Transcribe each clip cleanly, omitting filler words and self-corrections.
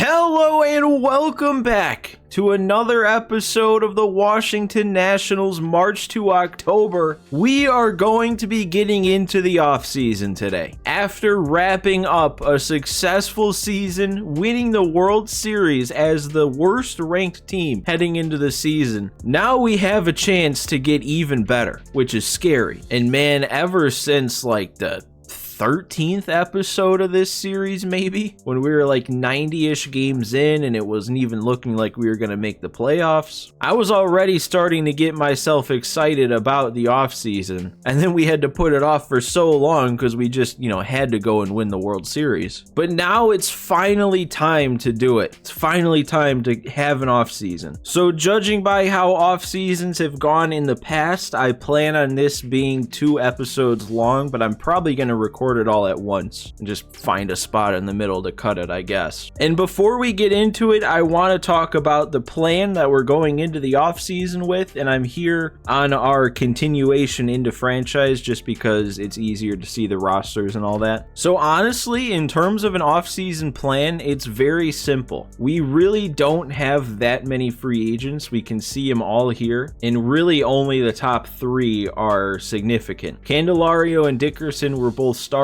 Hello and welcome back to another episode of the Washington Nationals March to October. We are going to be getting into the offseason today. After wrapping up a successful season, winning the World Series as the worst ranked team heading into the season, now we have a chance to get even better, which is scary. And man, ever since like the 13th episode of this series, maybe, when we were like 90-ish games in and it wasn't even looking like we were going to make the playoffs, I was already starting to get myself excited about the offseason. And then we had to put it off for so long because we just, had to go and win the World Series. But now it's finally time to do it. It's finally time to have an offseason. So judging by how off seasons have gone in the past, I plan on this being 2 episodes long, but I'm probably going to record it all at once and just find a spot in the middle to cut it, I guess. And before we get into it, I want to talk about the plan that we're going into the offseason with, and I'm here on our continuation into franchise just because it's easier to see the rosters and all that. So honestly, in terms of an offseason plan, it's very simple. We really don't have that many free agents. We can see them all here, and really only the top 3 are significant. Candelario and Dickerson were both starters.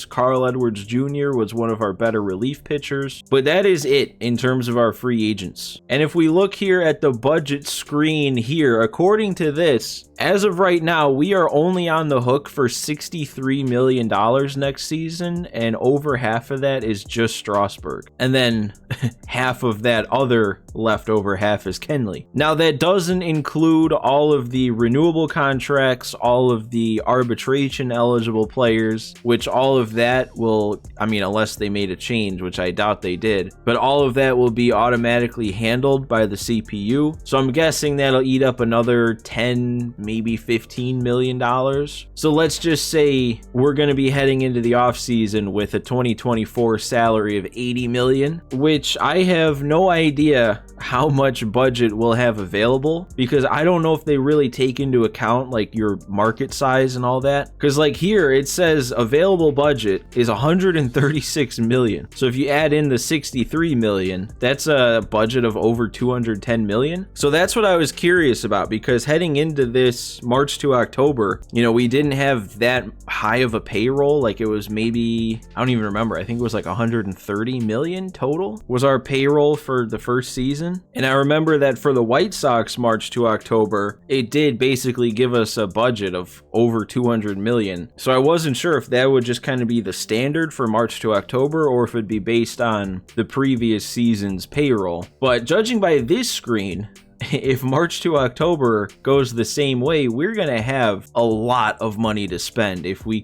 Carl Edwards Jr. was one of our better relief pitchers, but that is it in terms of our free agents. And if we look here at the budget screen here, according to this, as of right now, we are only on the hook for $63 million next season, and over half of that is just Strasburg. And then half of that other leftover half is Kenley. Now, that doesn't include all of the renewable contracts, all of the arbitration eligible players, which all of that will, unless they made a change, which I doubt they did, but all of that will be automatically handled by the CPU. So I'm guessing that'll eat up another 10, maybe $15 million. So let's just say we're going to be heading into the offseason with a 2024 salary of $80 million, which I have no idea how much budget we'll have available, because I don't know if they really take into account like your market size and all that. Because like here it says available budget is $136 million. So if you add in the $63 million, that's a budget of over $210 million. So that's what I was curious about, because heading into this March to October, we didn't have that high of a payroll. Like it was maybe, I don't even remember. I think it was like 130 million total was our payroll for the first season. And I remember that for the White Sox March to October, it did basically give us a budget of over 200 million. So I wasn't sure if that would just kind of be the standard for March to October or if it'd be based on the previous season's payroll. But judging by this screen, if March to October goes the same way, we're going to have a lot of money to spend if we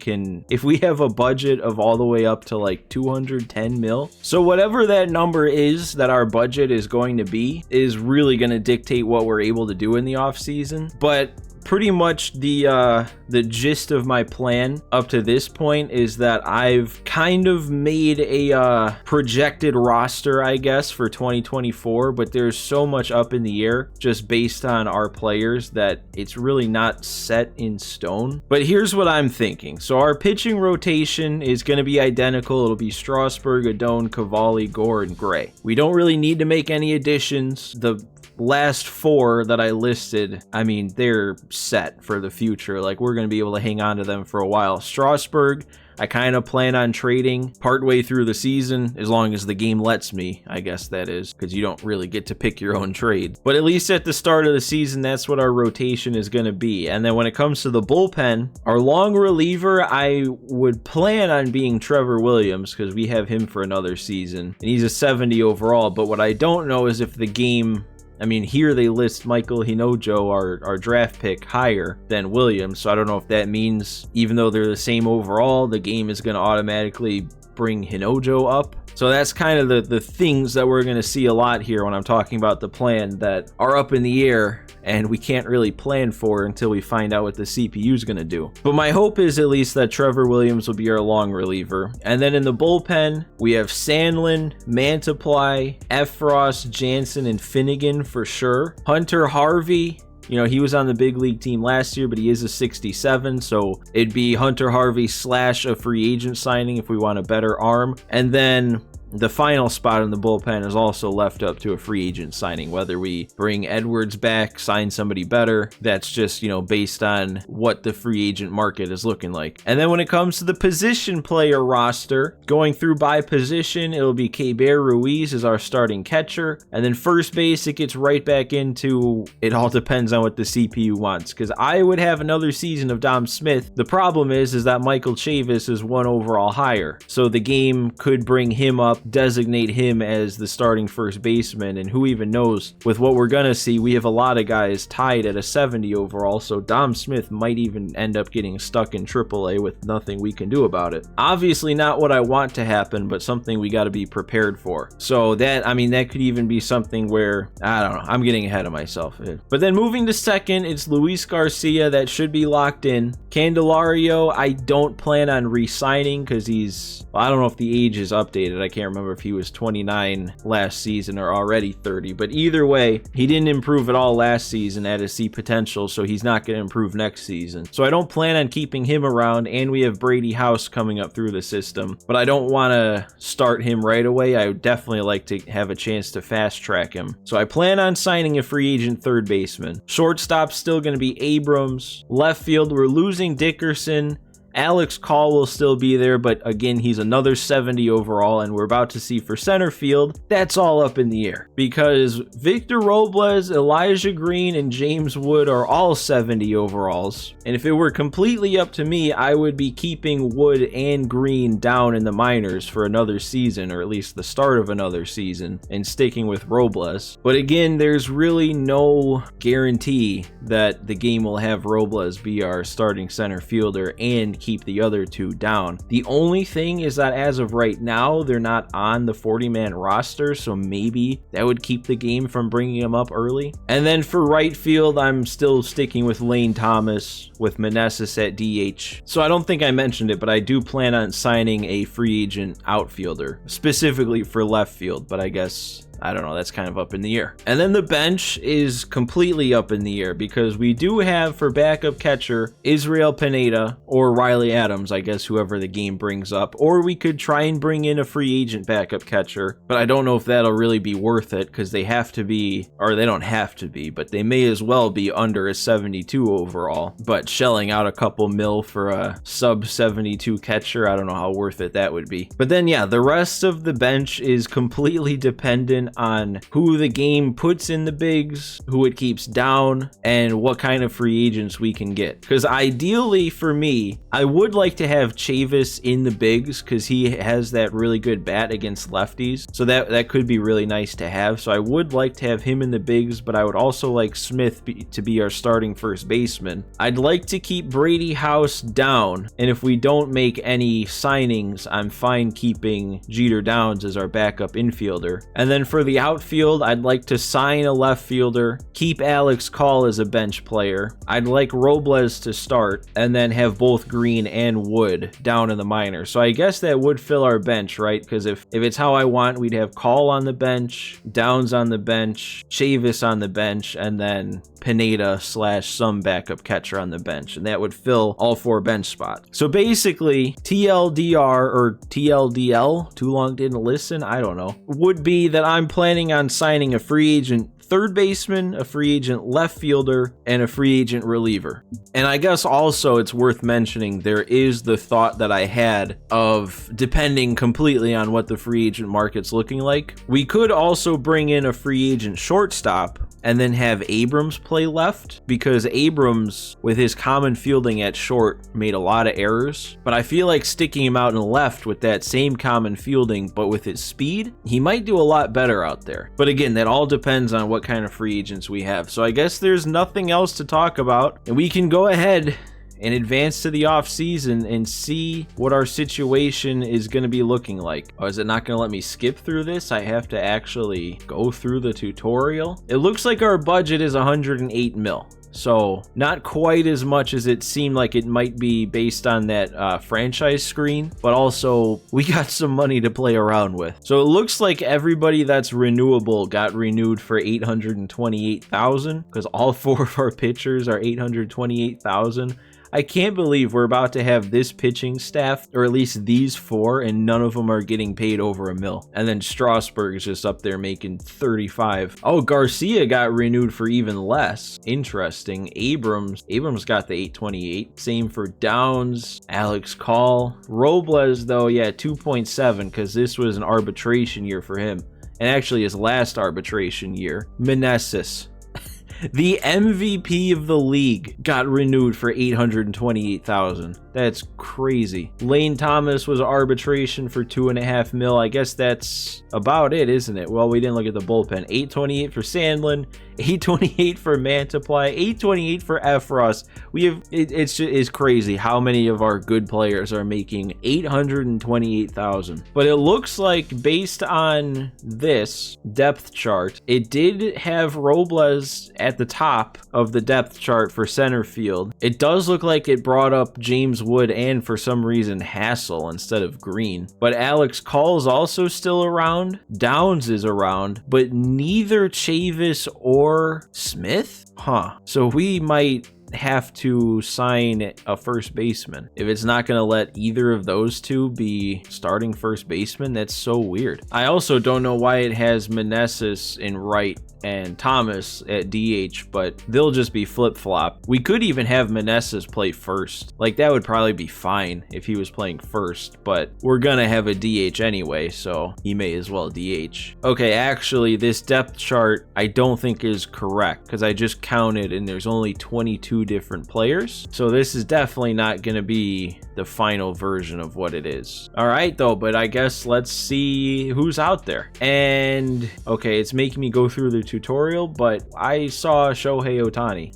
have a budget of all the way up to like 210 mil. So whatever that number is that our budget is going to be is really going to dictate what we're able to do in the off season. But pretty much the gist of my plan up to this point is that I've kind of made a projected roster, I guess, for 2024, but there's so much up in the air just based on our players that it's really not set in stone. But here's what I'm thinking. So our pitching rotation is going to be identical. It'll be Strasburg, Adone, Cavalli, Gore, and Gray. We don't really need to make any additions. The last 4 that I listed, they're set for the future. Like, we're going to be able to hang on to them for a while. Strasburg, I kind of plan on trading partway through the season, as long as the game lets me, I guess that is, because you don't really get to pick your own trade. But at least at the start of the season, that's what our rotation is going to be. And then when it comes to the bullpen, our long reliever, I would plan on being Trevor Williams, because we have him for another season, and he's a 70 overall. But what I don't know is if the game, here they list Michael Hinojo, our draft pick, higher than Williams. So I don't know if that means, even though they're the same overall, the game is going to automatically bring Hinojo up. So that's kind of the things that we're going to see a lot here when I'm talking about the plan that are up in the air and we can't really plan for until we find out what the CPU is going to do. But my hope is at least that Trevor Williams will be our long reliever. And then in the bullpen, we have Sandlin, Mantiply, Efros, Jansen, and Finnegan for sure. Hunter Harvey, he was on the big league team last year, but he is a 67, so it'd be Hunter Harvey / a free agent signing if we want a better arm. And then the final spot in the bullpen is also left up to a free agent signing, whether we bring Edwards back, sign somebody better. That's just, based on what the free agent market is looking like. And then when it comes to the position player roster, going through by position, it'll be Keibert Ruiz as our starting catcher. And then first base, it gets right back into, it all depends on what the CPU wants. Because I would have another season of Dom Smith. The problem is that Michael Chavis is 1 overall higher. So the game could bring him up, designate him as the starting first baseman, and who even knows, with what we're gonna see, we have a lot of guys tied at a 70 overall, so Dom Smith might even end up getting stuck in AAA with nothing we can do about it. Obviously not what I want to happen, but something we got to be prepared for. So that could even be something where, I don't know, I'm getting ahead of myself. But then moving to second, it's Luis Garcia. That should be locked in. Candelario, I don't plan on re-signing because I don't know if the age is updated. I can't remember if he was 29 last season or already 30, but either way, he didn't improve at all last season at his C potential, so he's not going to improve next season. So I don't plan on keeping him around, and we have Brady House coming up through the system, but I don't want to start him right away. I would definitely like to have a chance to fast track him. So I plan on signing a free agent third baseman. Shortstop's still going to be Abrams. Left field, we're losing Dickerson. Alex Call will still be there, but again, he's another 70 overall, and we're about to see for center field, that's all up in the air because Victor Robles, Elijah Green, and James Wood are all 70 overalls. And if it were completely up to me, I would be keeping Wood and Green down in the minors for another season, or at least the start of another season, and sticking with Robles. But again, there's really no guarantee that the game will have Robles be our starting center fielder and keep the other two down. The only thing is that as of right now, they're not on the 40-man roster, so maybe that would keep the game from bringing them up early. And then for right field, I'm still sticking with Lane Thomas with Meneses at DH. So I don't think I mentioned it, but I do plan on signing a free agent outfielder, specifically for left field, but I guess I don't know, that's kind of up in the air. And then the bench is completely up in the air because we do have for backup catcher Israel Pineda or Riley Adams, I guess whoever the game brings up, or we could try and bring in a free agent backup catcher, but I don't know if that'll really be worth it because they have to be, or they don't have to be, but they may as well be under a 72 overall, but shelling out a couple mil for a sub 72 catcher, I don't know how worth it that would be. But then yeah, the rest of the bench is completely dependent on who the game puts in the bigs, who it keeps down, and what kind of free agents we can get. Because ideally for me, I would like to have Chavis in the bigs because he has that really good bat against lefties. So that could be really nice to have. So I would like to have him in the bigs, but I would also like Smith to be our starting first baseman. I'd like to keep Brady House down, and if we don't make any signings, I'm fine keeping Jeter Downs as our backup infielder. And then for the outfield, I'd like to sign a left fielder, keep Alex Call as a bench player. I'd like Robles to start, and then have both Green and Wood down in the minors. So I guess that would fill our bench, right? Because if it's how I want, we'd have Call on the bench, Downs on the bench, Chavis on the bench, and then Pineda / some backup catcher on the bench, and that would fill all 4 bench spots. So basically, TLDR or TLDL, too long didn't listen, I don't know, would be that I'm planning on signing a free agent third baseman, a free agent left fielder, and a free agent reliever. And I guess also it's worth mentioning there is the thought that I had of depending completely on what the free agent market's looking like. We could also bring in a free agent shortstop and then have Abrams play left, because Abrams, with his common fielding at short, made a lot of errors. But I feel like sticking him out in left with that same common fielding, but with his speed, he might do a lot better out there. But again, that all depends on what kind of free agents we have. So I guess there's nothing else to talk about, and we can go ahead and advance to the off season and see what our situation is going to be looking like. Oh, is it not going to let me skip through this? I have to actually go through the tutorial. It looks like our budget is 108 mil. So not quite as much as it seemed like it might be based on that franchise screen, but also we got some money to play around with. So it looks like everybody that's renewable got renewed for 828,000 because all 4 of our pitchers are 828,000. I can't believe we're about to have this pitching staff, or at least these four, and none of them are getting paid over $1 million. And then Strasburg is just up there making 35. Oh, Garcia got renewed for even less. Interesting. Abrams got the 828. Same for Downs, Alex Call. Robles, though, yeah, 2.7, because this was an arbitration year for him. And actually his last arbitration year. Meneses, the MVP of the league, got renewed for $828,000. That's crazy. Lane Thomas was arbitration for $2.5 million. I guess that's about it, isn't it? Well, we didn't look at the bullpen. $828 for Sandlin, $828 for Mantiply, $828 for Efros. It's crazy how many of our good players are making $828,000. But it looks like, based on this depth chart, it did have Robles at the top of the depth chart for center field. It does look like it brought up James Wood and, for some reason, Hassel instead of Green. But Alex Call is also still around. Downs is around, but neither Chavis or Smith? Huh. So we might have to sign a first baseman. If it's not going to let either of those two be starting first baseman, that's so weird. I also don't know why it has Meneses in right and Thomas at DH, but they'll just be flip-flop. We could even have Meneses play first. Like, that would probably be fine if he was playing first, but we're gonna have a DH anyway, so he may as well DH. Okay, actually, this depth chart I don't think is correct, because I just counted and there's only 22 different players, so this is definitely not gonna be the final version of what it is. All right, though, but I guess let's see who's out there. And okay, it's making me go through the tutorial, but I saw Shohei Ohtani.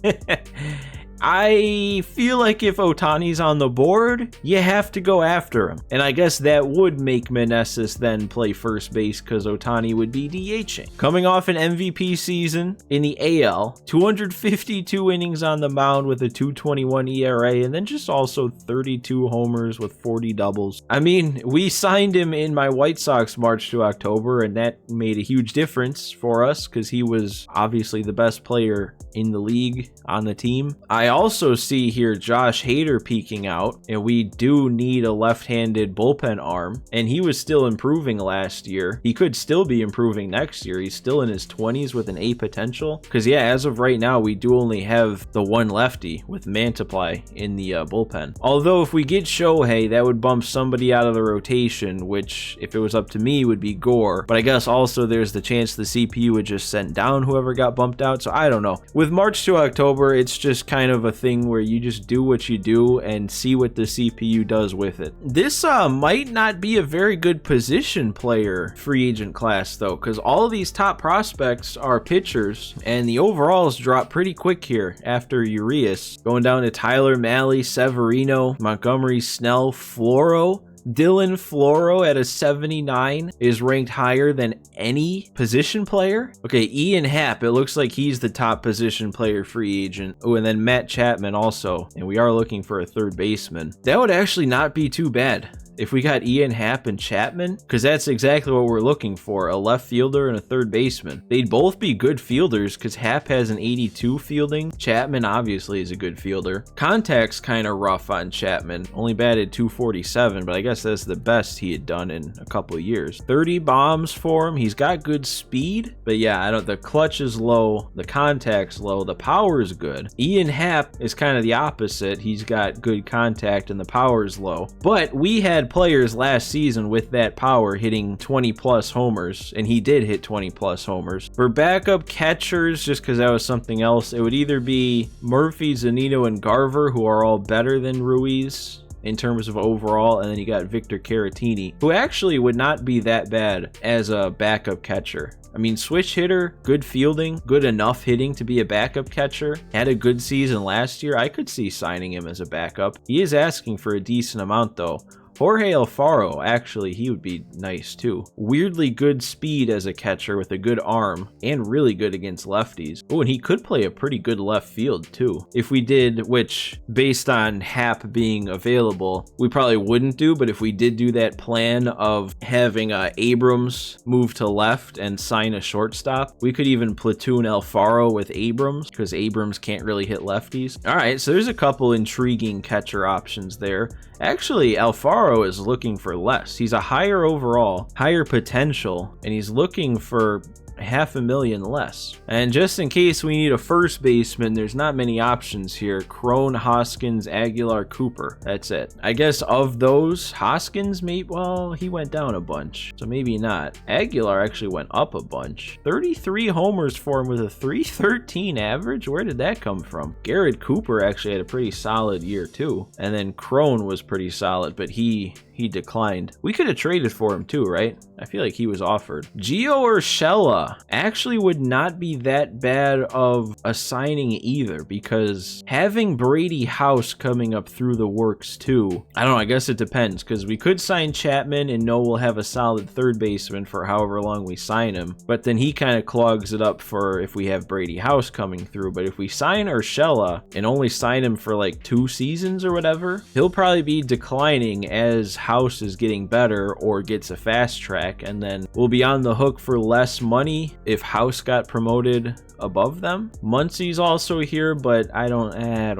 I feel like if Ohtani's on the board, you have to go after him. And I guess that would make Meneses then play first base, because Ohtani would be DHing. Coming off an MVP season in the AL, 252 innings on the mound with a 2.21 ERA, and then just also 32 homers with 40 doubles. I mean, we signed him in my White Sox March to October, and that made a huge difference for us, because he was obviously the best player in the league on the team. I also see here Josh Hader peeking out, and we do need a left-handed bullpen arm, and he was still improving last year. He could still be improving next year. He's still in his 20s with an A potential, because yeah, as of right now, we do only have the one lefty with Mantiply in the bullpen. Although if we get Shohei, that would bump somebody out of the rotation, which if it was up to me would be Gore, but I guess also there's the chance the CPU would just send down whoever got bumped out, so I don't know. With March to October, it's just kind of a thing where you just do what you do and see what the CPU does with it. This might not be a very good position player free agent class, though, because all of these top prospects are pitchers, and the overalls drop pretty quick here after Urias. Going down to Tyler Mahle, Severino, Montgomery, Snell, Floro. Dylan Floro at a 79 is ranked higher than any position player. Okay, Ian Happ, it looks like he's the top position player free agent. Oh, and then Matt Chapman also. And we are looking for a third baseman. That would actually not be too bad if we got Ian Happ and Chapman, because that's exactly what we're looking for, a left fielder and a third baseman. They'd both be good fielders, because Happ has an 82 fielding. Chapman obviously is a good fielder. Contact's kind of rough on Chapman, only batted 247, but I guess that's the best he had done in a couple of years. 30 bombs for him. He's got good speed, but yeah, the clutch is low, the contact's low, the power is good. Ian Happ is kind of the opposite. He's got good contact and the power is low, but we had players last season with that power hitting 20 plus homers, and he did hit 20 plus homers. For backup catchers, just because that was something else, it would either be Murphy, Zunino, and Garver, who are all better than Ruiz in terms of overall, and then you got Victor Caratini, who actually would not be that bad as a backup catcher. I mean, switch hitter, good fielding, good enough hitting to be a backup catcher. Had a good season last year. I could see signing him as a backup. He is asking for a decent amount, though. Jorge Alfaro, actually, he would be nice too. Weirdly good speed as a catcher with a good arm and really good against lefties. Oh, and he could play a pretty good left field too. If we did, which based on Hap being available, we probably wouldn't do, but if we did do that plan of having Abrams move to left and sign a shortstop, we could even platoon Alfaro with Abrams because Abrams can't really hit lefties. All right, so there's a couple intriguing catcher options there. Actually, Alfaro is looking for less. He's a higher overall, higher potential, and he's looking for $500,000 less. And just in case we need a first baseman, there's not many options here. Crone, Hoskins, Aguilar, Cooper. That's it. I guess of those, Hoskins, well, he went down a bunch, so maybe not. Aguilar actually went up a bunch. 33 homers for him with a .313 average? Where did that come from? Garrett Cooper actually had a pretty solid year too. And then Crone was pretty solid, but he declined. We could have traded for him too, right? I feel like he was offered. Gio Urshela actually would not be that bad of a signing either, because having Brady House coming up through the works too, I don't know, I guess it depends, because we could sign Chapman and know we'll have a solid third baseman for however long we sign him, but then he kind of clogs it up for if we have Brady House coming through. But if we sign Urshela and only sign him for like 2 seasons or whatever, he'll probably be declining as House is getting better or gets a fast track, and then we'll be on the hook for less money if House got promoted above them. Muncie's also here, but I don't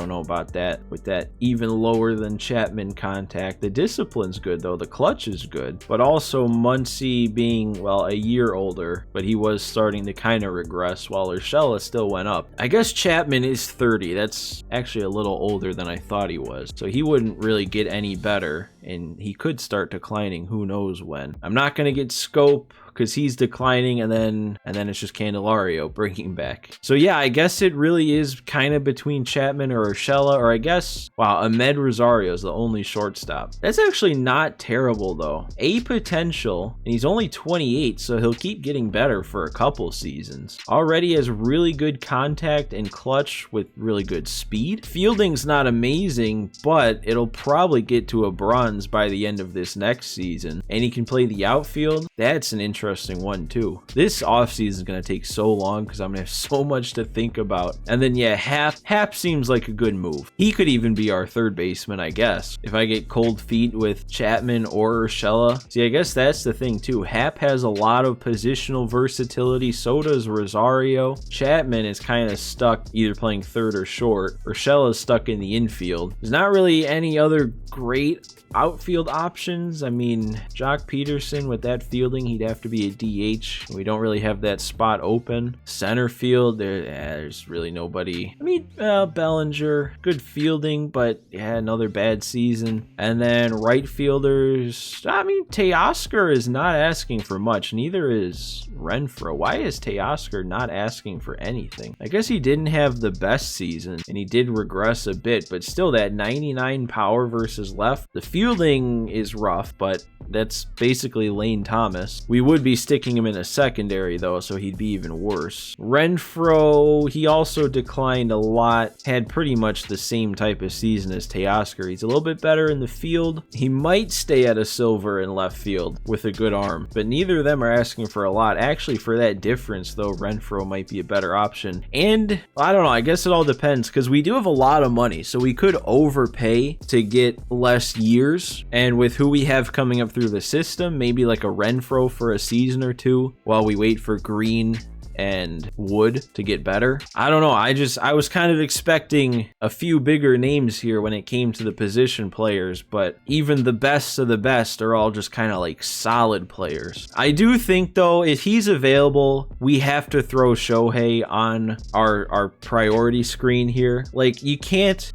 know about that with that even lower than Chapman contact. The discipline's good though, the clutch is good, but also Muncie being, well, a year older, but he was starting to kind of regress while Urshela still went up. I guess Chapman is 30. That's actually a little older than I thought he was, so he wouldn't really get any better, and he could start declining who knows when. I'm not going to get Scope because he's declining, and then it's just Candelario bringing back. So yeah, I guess it really is kind of between Chapman or Urshela, or I guess, wow, Ahmed Rosario is the only shortstop. That's actually not terrible though. A potential, and he's only 28, so he'll keep getting better for a couple seasons. Already has really good contact and clutch with really good speed. Fielding's not amazing, but it'll probably get to a bronze by the end of this next season, and he can play the outfield. That's an interesting one too. This offseason is going to take so long because I'm going to have so much to think about. And then yeah, Hap seems like a good move. He could even be our third baseman, I guess, if I get cold feet with Chapman or Urshela. See, I guess that's the thing too. Hap has a lot of positional versatility, so does Rosario. Chapman is kind of stuck either playing third or short. Urshela is stuck in the infield. There's not really any other great outfield options. I mean, Jock Peterson with that fielding, he'd have to be a DH. We don't really have that spot open. Center field, there's really nobody. I mean, Bellinger, good fielding, but yeah, another bad season. And then right fielders, I mean, Teoscar is not asking for much. Neither is Renfroe. Why is Teoscar not asking for anything? I guess he didn't have the best season, and he did regress a bit, but still that 99 power versus left. The fielding is rough, but that's basically Lane Thomas. We would be sticking him in a secondary though, so he'd be even worse. Renfroe, he also declined a lot, had pretty much the same type of season as Teoscar. He's a little bit better in the field. He might stay at a silver in left field with a good arm, but neither of them are asking for a lot. Actually, for that difference though, Renfroe might be a better option. And I don't know, I guess it all depends, because we do have a lot of money, so we could overpay to get less years, and with who we have coming up through the system, maybe like a Renfroe for a season or two while we wait for Green and Wood to get better. I don't know, I was kind of expecting a few bigger names here when it came to the position players, but even the best of the best are all just kind of like solid players. I do think though, if he's available, we have to throw Shohei on our priority screen here. Like, you can't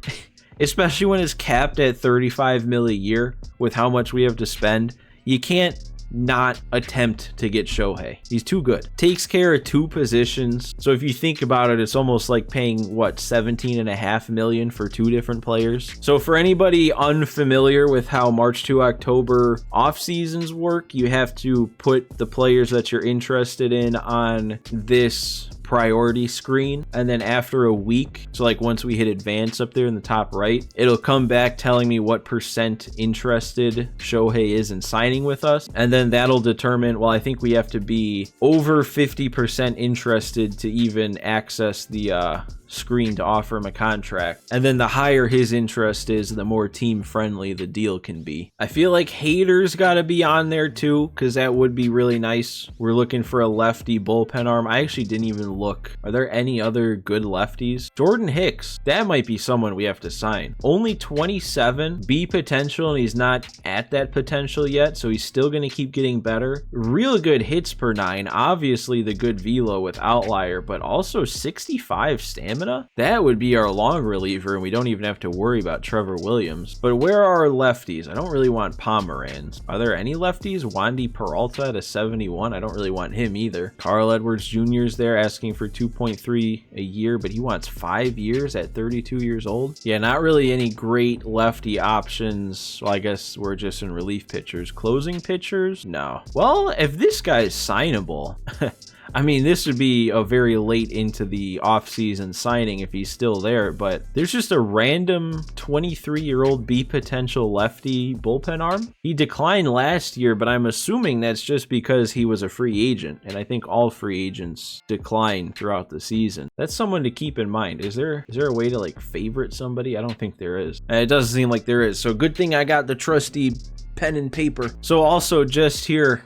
especially when it's capped at 35 mil a year with how much we have to spend, you can't not attempt to get Shohei. He's too good. Takes care of 2 positions. So if you think about it, it's almost like paying, what, $17.5 million for 2 different players. So for anybody unfamiliar with how March to October off seasons work, you have to put the players that you're interested in on this priority screen, and then after a week, so like once we hit advance up there in the top right, it'll come back telling me what percent interested Shohei is in signing with us, and then that'll determine, well, I think we have to be over 50% interested to even access the screen to offer him a contract. And then the higher his interest is, the more team friendly the deal can be. I feel like Hader's got to be on there too, because that would be really nice. We're looking for a lefty bullpen arm. I actually didn't even look. Are there any other good lefties? Jordan Hicks, that might be someone we have to sign. Only 27, B potential, and he's not at that potential yet, so he's still going to keep getting better. Real good hits per 9, obviously the good velo with outlier, but also 65 stamina. That would be our long reliever, and we don't even have to worry about Trevor Williams. But where are our lefties? I don't really want Pomeranz. Are there any lefties? Wandy Peralta at a 71. I don't really want him either. Carl Edwards Jr. is there asking for 2.3 a year, but he wants 5 years at 32 years old. Yeah, not really any great lefty options. Well, I guess we're just in relief pitchers. Closing pitchers? No. Well, if this guy's signable... I mean, this would be a very late into the offseason signing if he's still there, but there's just a random 23-year-old B potential lefty bullpen arm. He declined last year, but I'm assuming that's just because he was a free agent, and I think all free agents decline throughout the season. That's someone to keep in mind. Is there a way to like favorite somebody? I don't think there is. It doesn't seem like there is, so good thing I got the trusty pen and paper. So also just here...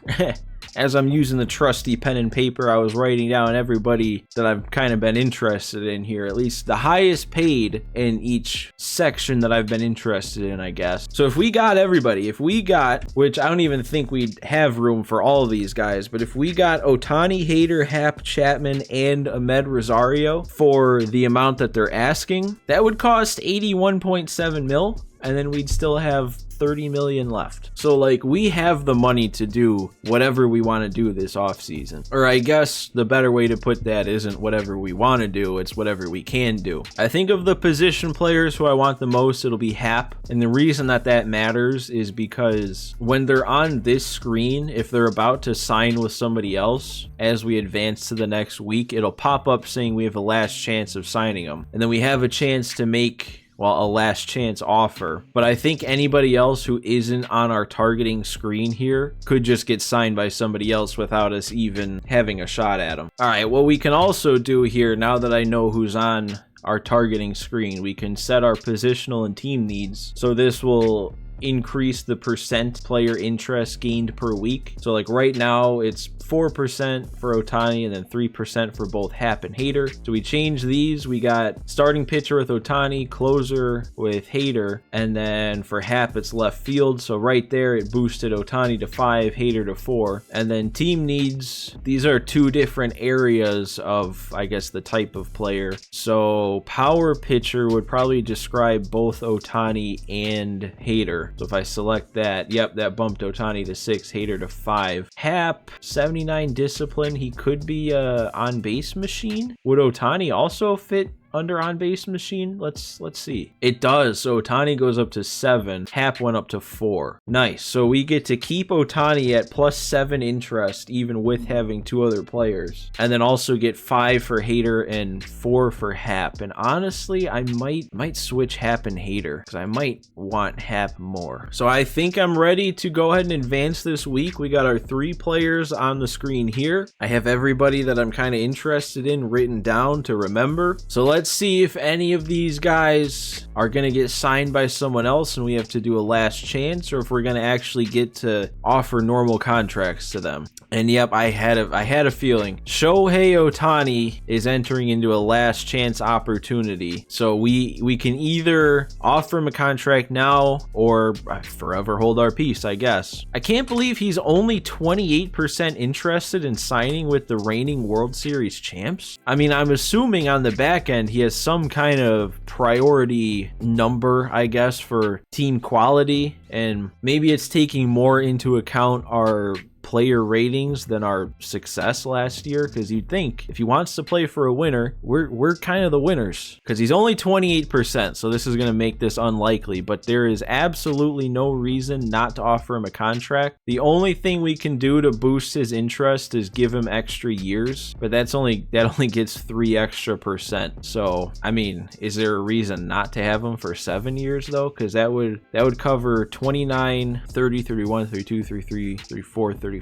As I'm using the trusty pen and paper, I was writing down everybody that I've kind of been interested in here, at least the highest paid in each section that I've been interested in, I guess. So if we got everybody, which I don't even think we'd have room for all of these guys, but if we got Ohtani, Hader, Happ, Chapman, and Ahmed Rosario for the amount that they're asking, that would cost 81.7 mil, and then we'd still have 30 million left. So like we have the money to do whatever we want to do this offseason. Or I guess the better way to put that isn't whatever we want to do, it's whatever we can do. I think of the position players who I want the most, it'll be Happ. And the reason that matters is because when they're on this screen, if they're about to sign with somebody else, as we advance to the next week, it'll pop up saying we have a last chance of signing them. And then we have a chance to make a last chance offer. But I think anybody else who isn't on our targeting screen here could just get signed by somebody else without us even having a shot at them. All right, what we can also do here, now that I know who's on our targeting screen, we can set our positional and team needs. So this will increase the percent player interest gained per week. So like right now it's 4% for Ohtani and then 3% for both Happ and Hader. So we change these. We got starting pitcher with Ohtani, closer with Hader, and then for Happ it's left field. So right there it boosted Ohtani to 5, Hader to 4. And then team needs, these are two different areas of, I guess, the type of player. So power pitcher would probably describe both Ohtani and Hader. So if I select that, yep, that bumped Ohtani to 6, Hader to 5. Happ, 79 discipline. He could be a on-base machine. Would Ohtani also fit under on-base machine? Let's see. It does. So Ohtani goes up to 7. Happ went up to 4. Nice. So we get to keep Ohtani at +7 interest even with having two other players, and then also get 5 for Hader and 4 for Happ. And honestly, I might switch Happ and Hader because I might want Happ more. So I think I'm ready to go ahead and advance this week. We got our 3 players on the screen here. I have everybody that I'm kind of interested in written down to remember. So let's see if any of these guys are going to get signed by someone else and we have to do a last chance, or if we're going to actually get to offer normal contracts to them. And yep, I had a feeling Shohei Ohtani is entering into a last chance opportunity. So we can either offer him a contract now or forever hold our peace, I guess. I can't believe he's only 28% interested in signing with the reigning World Series champs. I mean, I'm assuming on the back end he has some kind of priority number, I guess, for team quality, and maybe it's taking more into account our player ratings than our success last year, because you'd think if he wants to play for a winner, we're kind of the winners, because he's only 28%, so this is going to make this unlikely, but there is absolutely no reason not to offer him a contract. The only thing we can do to boost his interest is give him extra years, but that only gets 3 extra percent. So I mean, is there a reason not to have him for 7 years though? Because that would cover 29, 30, 31, 32, 33, 34, 35.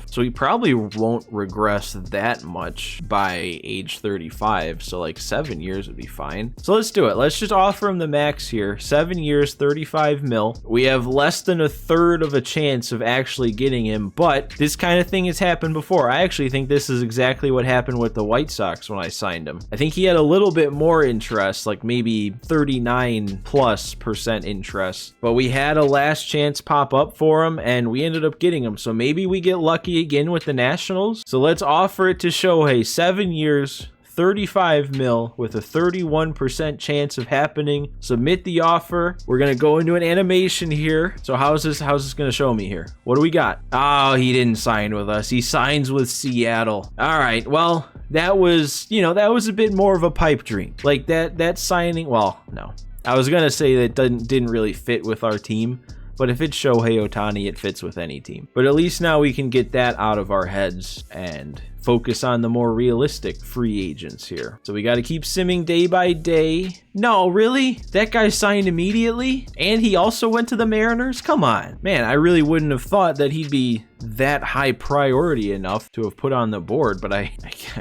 So he probably won't regress that much by age 35. So like 7 years would be fine. So let's do it. Let's just offer him the max here. 7 years, 35 mil. We have less than a third of a chance of actually getting him, but this kind of thing has happened before. I actually think this is exactly what happened with the White Sox when I signed him. I think he had a little bit more interest, like maybe 39+% interest, but we had a last chance pop up for him and we ended up getting him. So maybe we get lucky again with the Nationals. So let's offer it to Shohei. 7 years, 35 mil with a 31% chance of happening. Submit the offer. We're gonna go into an animation here. So how's this gonna show me here? What do we got? Oh, he didn't sign with us. He signs with Seattle. All right, well, that was a bit more of a pipe dream. Like that signing, well, no. I was gonna say that didn't really fit with our team, but if it's Shohei Ohtani, it fits with any team. But at least now we can get that out of our heads and focus on the more realistic free agents here. So we got to keep simming day by day. No, really? That guy signed immediately? And he also went to the Mariners? Come on. Man, I really wouldn't have thought that he'd be that high priority enough to have put on the board, but I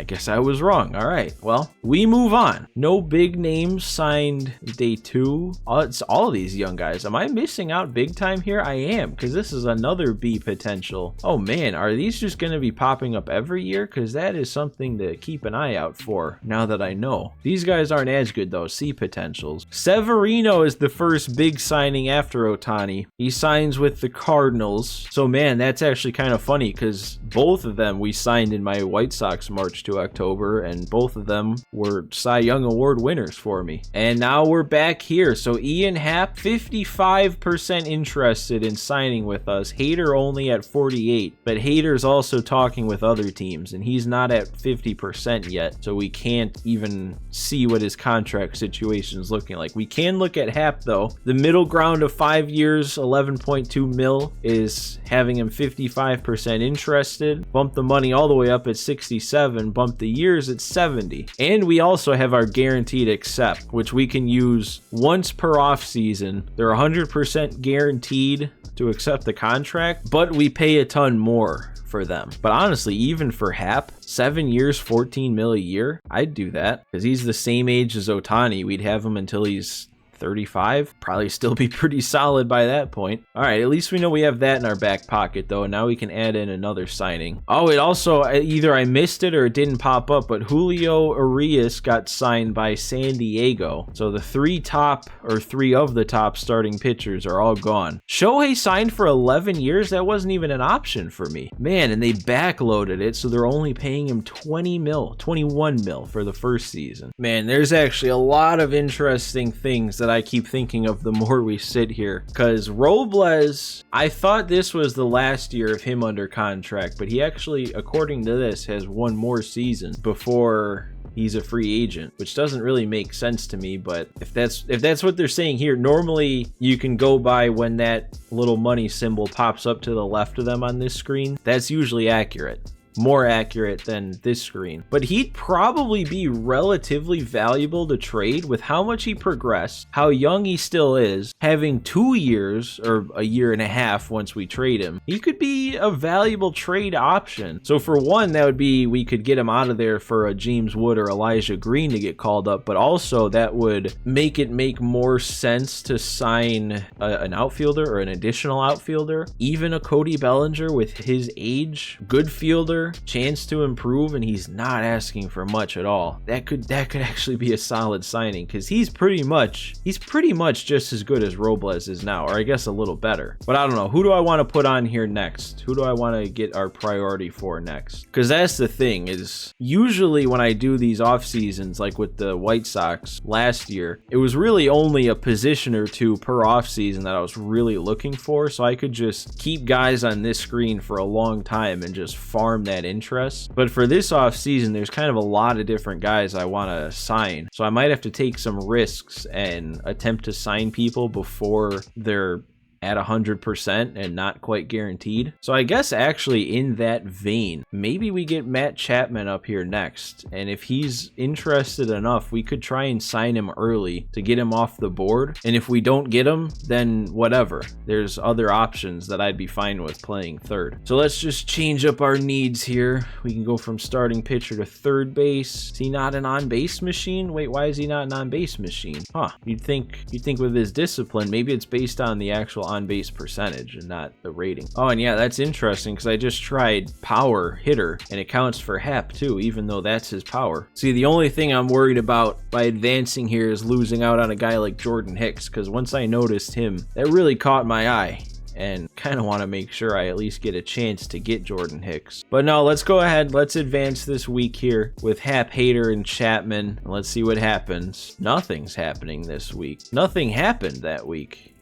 guess I was wrong. All right, well, we move on. No big names signed day 2. It's all of these young guys. Am I missing out big time here? I am, because this is another B potential. Oh man, are these just going to be popping up every year? Because that is something to keep an eye out for now that I know. These guys aren't as good though, C potentials. Severino is the first big signing after Ohtani. He signs with the Cardinals. So man, that's actually kind of funny because both of them we signed in my White Sox March to October, and both of them were Cy Young Award winners for me. And now we're back here. So Ian Happ, 55% interested in signing with us. Hader only at 48, but Hader's also talking with other teams, and he's not at 50% yet, so we can't even see what his contract situation is looking like. We can look at Happ though. The middle ground of 5 years, 11.2 mil is having him 55% interested. Bump the money all the way up at 67, bump the years at 70. And we also have our guaranteed accept, which we can use once per off season. They're 100% guaranteed to accept the contract, but we pay a ton more for them. But honestly, even for Happ, 7 years, 14 mil a year, I'd do that because he's the same age as Ohtani. We'd have him until he's 35, probably still be pretty solid by that point. All right, at least we know we have that in our back pocket though, and now we can add in another signing. Oh, it also, either I missed it or it didn't pop up, but Julio Urias got signed by San Diego. So the three of the top starting pitchers are all gone. Shohei signed for 11 years. That wasn't even an option for me, man. And they backloaded it, so they're only paying him 21 mil for the first season. Man, there's actually a lot of interesting things that I keep thinking of the more we sit here, because Robles, I thought this was the last year of him under contract, but he actually, according to this, has one more season before he's a free agent, which doesn't really make sense to me. But if that's what they're saying here, normally you can go by when that little money symbol pops up to the left of them on this screen. That's usually accurate. More accurate than this screen, but he'd probably be relatively valuable to trade with how much he progressed, how young he still is, having 2 years or a year and a half once we trade him. He could be a valuable trade option. So for one, that would be, we could get him out of there for a James Wood or Elijah Green to get called up, but also that would make it make more sense to sign an outfielder or an additional outfielder, even a Cody Bellinger with his age, good fielder, player, chance to improve, and he's not asking for much at all. That could actually be a solid signing, because he's pretty much just as good as Robles is now, or I guess a little better. But I don't know. Who do I want to put on here next? Who do I want to get our priority for next? Because that's the thing, is usually when I do these off seasons, like with the White Sox last year, it was really only a position or two per off season that I was really looking for, so I could just keep guys on this screen for a long time and just farm that interest. But for this off season, there's kind of a lot of different guys I want to sign, so I might have to take some risks and attempt to sign people before they're at 100% and not quite guaranteed. So I guess actually in that vein, maybe we get Matt Chapman up here next, and if he's interested enough, we could try and sign him early to get him off the board. And if we don't get him, then whatever, there's other options that I'd be fine with playing third. So let's just change up our needs here. We can go from starting pitcher to third base. Is he not an on-base machine? Wait, why is he not an on-base machine? Huh, you'd think with his discipline, maybe it's based on the actual on-base percentage and not the rating. Oh, and yeah, that's interesting, because I just tried power hitter and it counts for HAP too, even though that's his power. See, the only thing I'm worried about by advancing here is losing out on a guy like Jordan Hicks, because once I noticed him, that really caught my eye, and kind of want to make sure I at least get a chance to get Jordan Hicks. But no, let's go ahead. Let's advance this week here with Hap Hater and Chapman. Let's see what happens. Nothing's happening this week. Nothing happened that week.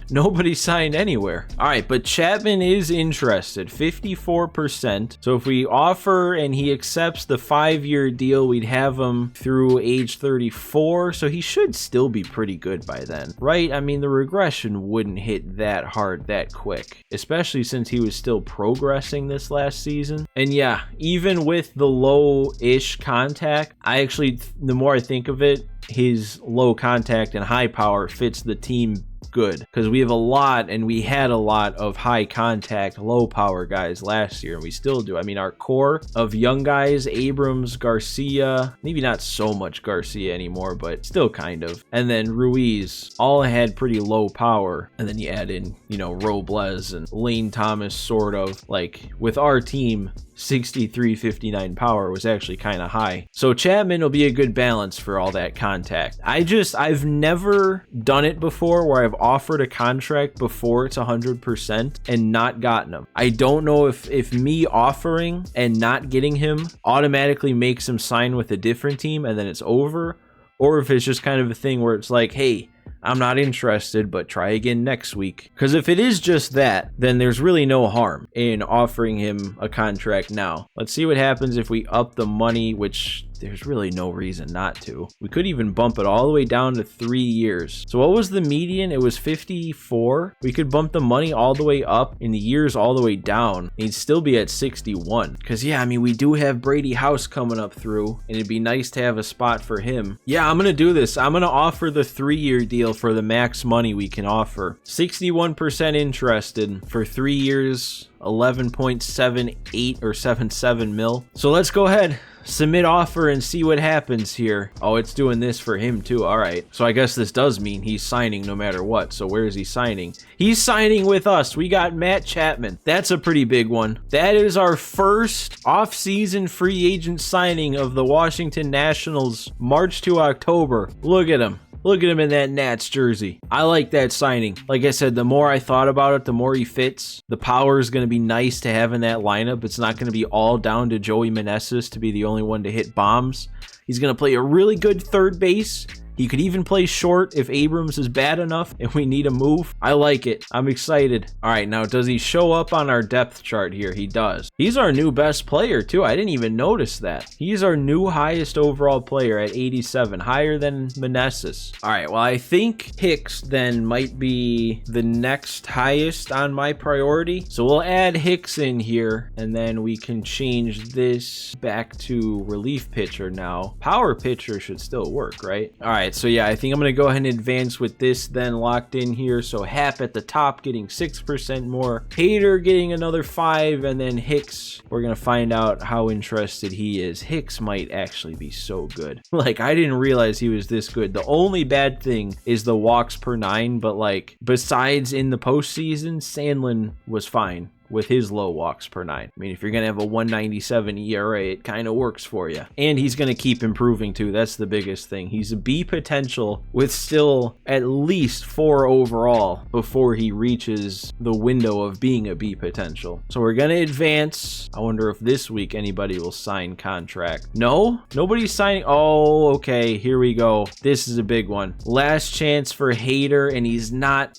Nobody signed anywhere. All right, but Chapman is interested, 54%. So if we offer and he accepts the 5-year deal, we'd have him through age 34. So he should still be pretty good by then, right? I mean, the regression wouldn't hit that hard that quick, especially since he was still progressing this last season. And yeah, even with the low-ish contact, I actually, the more I think of it, his low contact and high power fits the team good, because we have a lot, and we had a lot of high contact, low power guys last year, and we still do. I mean, our core of young guys, Abrams, Garcia, maybe not so much Garcia anymore, but still kind of, and then Ruiz, all had pretty low power. And then you add in, you know, Robles and Lane Thomas, sort of. Like with our team, 63-59 power was actually kind of high. So Chapman will be a good balance for all that contact. I've never done it before where I've offered a contract before it's 100% and not gotten him. I don't know if me offering and not getting him automatically makes him sign with a different team and then it's over, or if it's just kind of a thing where it's like, hey, I'm not interested, but try again next week. Because if it is just that, then there's really no harm in offering him a contract now. Let's see what happens if we up the money, which there's really no reason not to. We could even bump it all the way down to 3 years. So what was the median? It was 54. We could bump the money all the way up and the years all the way down. He'd still be at 61. Because yeah, I mean, we do have Brady House coming up through, and it'd be nice to have a spot for him. Yeah, I'm gonna do this. I'm gonna offer the 3-year deal for the max money we can offer. 61% interested for 3 years, 11.78 or 77 mil. So let's go ahead, submit offer, and see what happens here. Oh, it's doing this for him too. All right, so I guess this does mean he's signing no matter what. So where is he signing? He's signing with us. We got Matt Chapman. That's a pretty big one. That is our first off-season free agent signing of the Washington Nationals, March to October. Look at him. Look at him in that Nats jersey. I like that signing. Like I said, the more I thought about it, the more he fits. The power is going to be nice to have in that lineup. It's not going to be all down to Joey Meneses to be the only one to hit bombs. He's going to play a really good third base. He could even play short if Abrams is bad enough and we need a move. I like it. I'm excited. All right, now does he show up on our depth chart here? He does. He's our new best player too. I didn't even notice that. He's our new highest overall player at 87, higher than Meneses. All right, well, I think Hicks then might be the next highest on my priority. So we'll add Hicks in here, and then we can change this back to relief pitcher now. Power pitcher should still work, right? All right. So yeah, I think I'm going to go ahead and advance with this then locked in here. So Hap at the top getting 6% more, Hater getting another 5, and then Hicks, we're going to find out how interested he is. Hicks might actually be so good. Like, I didn't realize he was this good. The only bad thing is the walks per 9, but like, besides in the postseason, Sandlin was fine. with his low walks per 9. I mean, if you're going to have a 197 ERA, it kind of works for you. And he's going to keep improving too. That's the biggest thing. He's a B potential with still at least 4 overall before he reaches the window of being a B potential. So we're going to advance. I wonder if this week anybody will sign contract. No? Nobody's signing. Oh, okay. Here we go. This is a big one. Last chance for Hader, and he's not...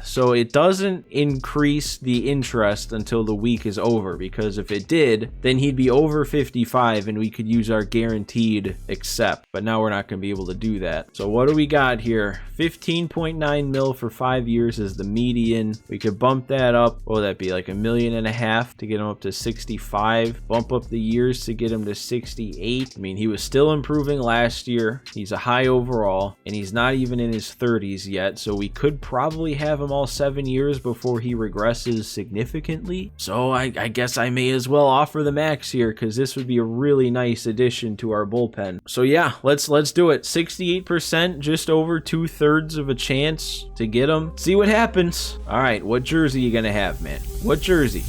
So it doesn't increase the interest until the week is over, because if it did, then he'd be over 55 and we could use our guaranteed accept. But now we're not going to be able to do that. So what do we got here? 15.9 mil for 5 years is the median. We could bump that up. What would that be? Like $1.5 million to get him up to 65. Bump up the years to get him to 68. I mean, he was still improving last year. He's a high overall, and he's not even in his 30s yet. So we could probably have him all 7 years before he regresses significantly. So I guess I may as well offer the max here, because this would be a really nice addition to our bullpen. So yeah, let's do it. 68%, just over 2/3 of a chance to get him. See what happens. All right, what jersey you gonna have, man? What jersey?